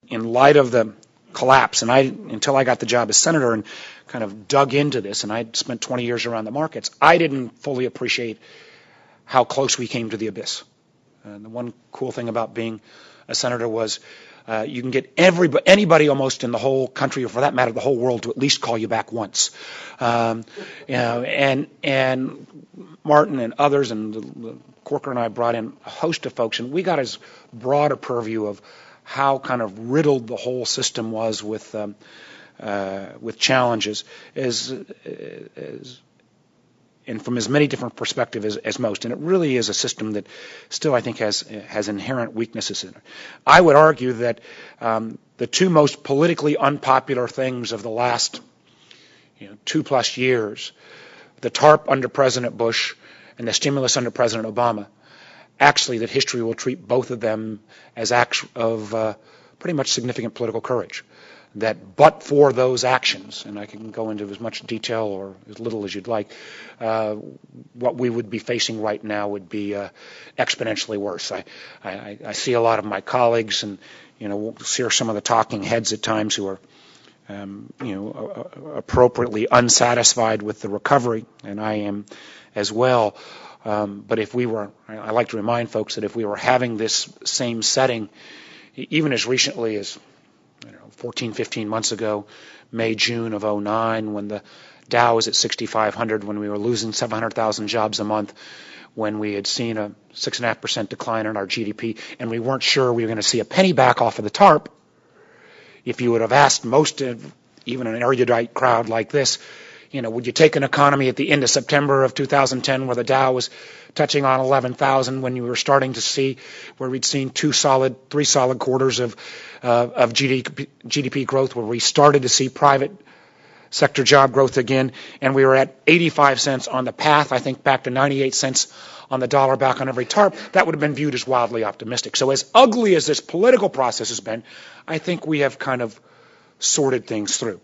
in light of the collapse, and until I got the job as senator and kind of dug into this, and I'd spent 20 years around the markets, I didn't fully appreciate how close we came to the abyss. And the one cool thing about being a senator was you can get anybody almost in the whole country, or for that matter, the whole world, to at least call you back once. And Martin and others, and Corker and I brought in a host of folks, and we got as broad a purview of how kind of riddled the whole system was with challenges and from as many different perspectives as most. And it really is a system that still, I think, has inherent weaknesses in it. I would argue that the two most politically unpopular things of the last 2+ years, the TARP under President Bush and the stimulus under President Obama, actually that history will treat both of them as acts of pretty much significant political courage. That but for those actions, and I can go into as much detail or as little as you'd like, what we would be facing right now would be exponentially worse. I see a lot of my colleagues, and we'll see some of the talking heads at times who are appropriately unsatisfied with the recovery, and I am as well. But if we were, I like to remind folks that if we were having this same setting, even as recently as 14, 15 months ago, May, June of 2009, when the Dow was at 6,500, when we were losing 700,000 jobs a month, when we had seen a 6.5% decline in our GDP, and we weren't sure we were going to see a penny back off of the TARP, if you would have asked most of, even an erudite crowd like this, would you take an economy at the end of September of 2010 where the Dow was touching on 11,000, when you were starting to see where we'd seen 3 solid quarters of GDP growth, where we started to see private sector job growth again, and we were at 85 cents on the path, I think, back to 98 cents on the dollar back on every TARP, that would have been viewed as wildly optimistic. So as ugly as this political process has been, I think we have kind of sorted things through.